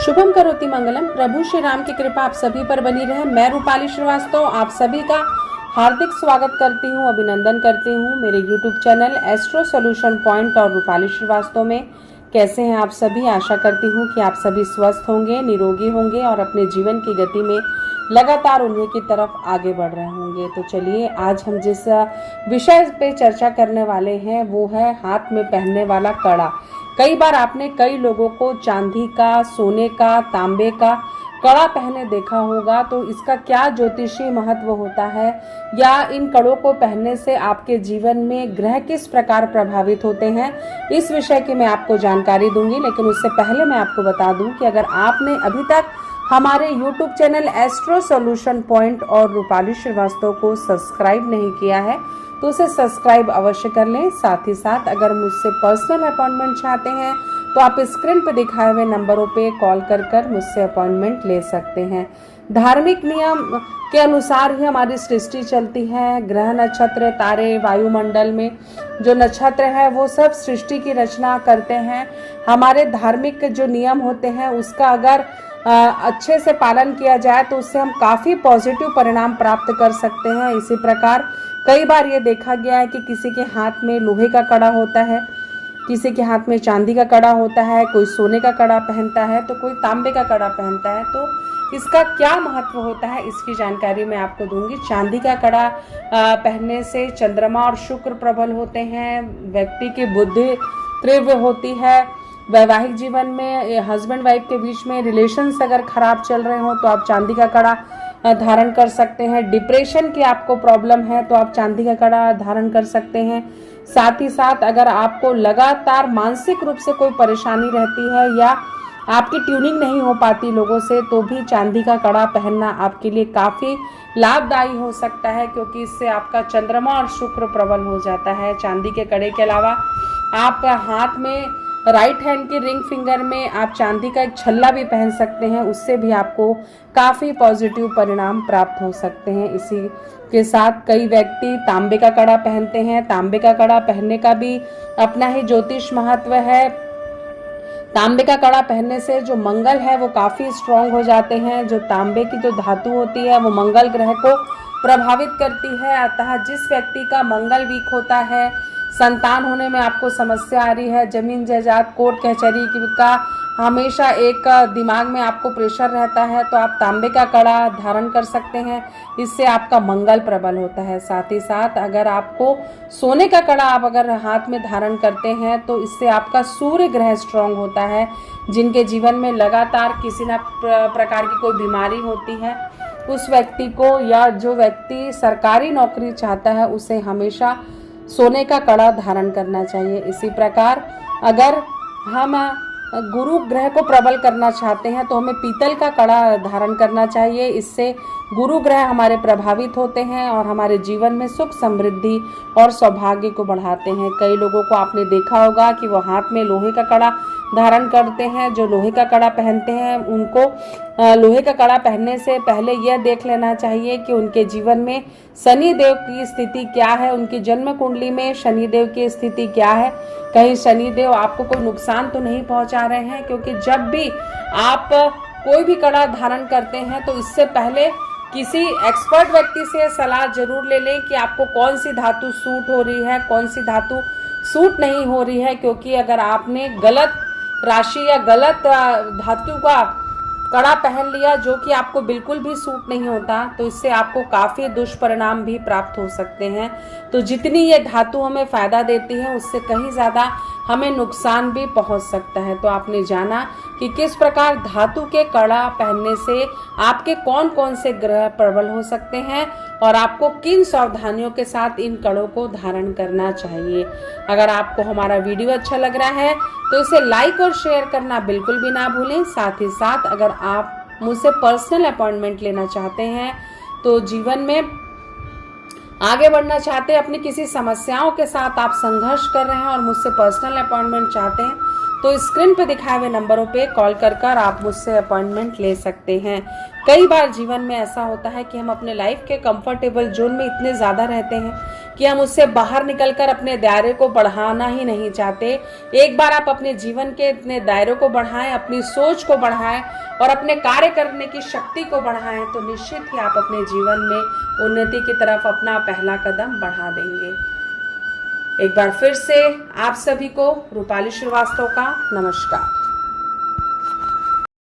शुभम करोति मंगलम। प्रभु श्री राम की कृपा आप सभी पर बनी रहे। मैं रूपाली श्रीवास्तव आप सभी का हार्दिक स्वागत करती हूँ, अभिनंदन करती हूँ मेरे YouTube channel astro solution point और रूपाली श्रीवास्तव में। कैसे हैं आप सभी? आशा करती हूँ कि आप सभी स्वस्थ होंगे, निरोगी होंगे और अपने जीवन की गति में लगातार उन्हीं की तरफ आगे बढ़ रहे होंगे। तो चलिए, आज हम जिस विषय पे चर्चा करने वाले हैं वो है हाथ में पहनने वाला कड़ा। कई बार आपने कई लोगों को चांदी का, सोने का, तांबे का कड़ा पहने देखा होगा। तो इसका क्या ज्योतिषी महत्व होता है, या इन कड़ों को पहनने से आपके जीवन में ग्रह किस प्रकार प्रभावित होते हैं, इस विषय की मैं आपको जानकारी दूंगी। लेकिन उससे पहले मैं आपको बता दूं कि अगर आपने अभी तक हमारे YouTube channel astro solution point और रूपाली श्रीवास्तव को सब्सक्राइब नहीं किया है तो उसे सब्सक्राइब अवश्य कर लें। साथ ही साथ अगर मुझसे पर्सनल अपॉइंटमेंट चाहते हैं तो आप स्क्रीन पर दिखाए हुए नंबरों पे कॉल कर मुझसे अपॉइंटमेंट ले सकते हैं। धार्मिक नियम के अनुसार ही हमारी सृष्टि चलती है। ग्रह, नक्षत्र, तारे, वायुमंडल में जो नक्षत्र है वो सब सृष्टि की रचना करते हैं। हमारे धार्मिक जो नियम होते हैं उसका अगर अच्छे से पालन किया जाए तो उससे हम काफ़ी पॉजिटिव परिणाम प्राप्त कर सकते हैं। इसी प्रकार कई बार ये देखा गया है कि किसी के हाथ में लोहे का कड़ा होता है, किसी के हाथ में चांदी का कड़ा होता है, कोई सोने का कड़ा पहनता है तो कोई तांबे का कड़ा पहनता है। तो इसका क्या महत्व होता है इसकी जानकारी मैं आपको दूंगी। चांदी का कड़ा पहनने से चंद्रमा और शुक्र प्रबल होते हैं, व्यक्ति की बुद्धि तीव्र होती है। वैवाहिक जीवन में हस्बैंड वाइफ के बीच में रिलेशंस अगर खराब चल रहे हो तो आप चांदी का कड़ा धारण कर सकते हैं। डिप्रेशन की आपको प्रॉब्लम है तो आप चांदी का कड़ा धारण कर सकते हैं। साथ ही साथ अगर आपको लगातार मानसिक रूप से कोई परेशानी रहती है या आपकी ट्यूनिंग नहीं हो पाती लोगों से, तो भी चांदी का कड़ा पहनना आपके लिए काफ़ी लाभदायी हो सकता है, क्योंकि इससे आपका चंद्रमा और शुक्र प्रबल हो जाता है। चांदी के कड़े के अलावा आप हाथ में राइट हैंड की रिंग फिंगर में आप चांदी का एक छल्ला भी पहन सकते हैं, उससे भी आपको काफ़ी पॉजिटिव परिणाम प्राप्त हो सकते हैं। इसी के साथ कई व्यक्ति तांबे का कड़ा पहनते हैं। तांबे का कड़ा पहनने का भी अपना ही ज्योतिष महत्व है। तांबे का कड़ा पहनने से जो मंगल है वो काफ़ी स्ट्रांग हो जाते हैं। जो तांबे की जो धातु होती है वो मंगल ग्रह को प्रभावित करती है। अतः जिस व्यक्ति का मंगल वीक होता है, संतान होने में आपको समस्या आ रही है, जमीन जायदाद, कोर्ट कचहरी का हमेशा एक दिमाग में आपको प्रेशर रहता है, तो आप तांबे का कड़ा धारण कर सकते हैं। इससे आपका मंगल प्रबल होता है। साथ ही साथ अगर आपको सोने का कड़ा आप अगर हाथ में धारण करते हैं तो इससे आपका सूर्य ग्रह स्ट्रांग होता है। जिनके जीवन में लगातार किसी न प्रकार की कोई बीमारी होती है, उस व्यक्ति को या जो व्यक्ति सरकारी नौकरी चाहता है उसे हमेशा सोने का कड़ा धारण करना चाहिए। इसी प्रकार अगर हम गुरु ग्रह को प्रबल करना चाहते हैं तो हमें पीतल का कड़ा धारण करना चाहिए। इससे गुरु ग्रह हमारे प्रभावित होते हैं और हमारे जीवन में सुख, समृद्धि और सौभाग्य को बढ़ाते हैं। कई लोगों को आपने देखा होगा कि वो हाथ में लोहे का कड़ा धारण करते हैं। जो लोहे का कड़ा पहनते हैं उनको लोहे का कड़ा पहनने से पहले यह देख लेना चाहिए कि उनके जीवन में शनि देव की स्थिति क्या है, उनकी जन्म कुंडली में शनि देव की स्थिति क्या है। कहीं शनि देव आपको कोई नुकसान तो नहीं पहुंचा रहे हैं, क्योंकि जब भी आप कोई भी कड़ा धारण करते हैं तो इससे पहले किसी एक्सपर्ट व्यक्ति से सलाह जरूर ले लें कि आपको कौन सी धातु सूट हो रही है, कौन सी धातु सूट नहीं हो रही है। क्योंकि अगर आपने गलत राशि या गलत धातु का कड़ा पहन लिया जो कि आपको बिल्कुल भी सूट नहीं होता, तो इससे आपको काफ़ी दुष्परिणाम भी प्राप्त हो सकते हैं। तो जितनी ये धातु हमें फ़ायदा देती है उससे कहीं ज़्यादा हमें नुकसान भी पहुंच सकता है। तो आपने जाना कि किस प्रकार धातु के कड़ा पहनने से आपके कौन कौन से ग्रह प्रबल हो सकते हैं और आपको किन सावधानियों के साथ इन कड़ों को धारण करना चाहिए। अगर आपको हमारा वीडियो अच्छा लग रहा है तो इसे लाइक और शेयर करना बिल्कुल भी ना भूलें। साथ ही साथ अगर आप मुझसे पर्सनल अपॉइंटमेंट लेना चाहते हैं, तो जीवन में आगे बढ़ना चाहते हैं, अपनी किसी समस्याओं के साथ आप संघर्ष कर रहे हैं और मुझसे पर्सनल अपॉइंटमेंट चाहते हैं, तो स्क्रीन पे दिखाए हुए नंबरों पे कॉल कर आप मुझसे अपॉइंटमेंट ले सकते हैं। कई बार जीवन में ऐसा होता है कि हम अपने लाइफ के कंफर्टेबल जोन में इतने ज़्यादा रहते हैं कि हम उससे बाहर निकलकर अपने दायरे को बढ़ाना ही नहीं चाहते। एक बार आप अपने जीवन के इतने दायरे को बढ़ाएं, अपनी सोच को बढ़ाएं और अपने कार्य करने की शक्ति को बढ़ाएं, तो निश्चित ही आप अपने जीवन में उन्नति की तरफ अपना पहला कदम बढ़ा देंगे। एक बार फिर से आप सभी को रूपाली श्रीवास्तव का नमस्कार।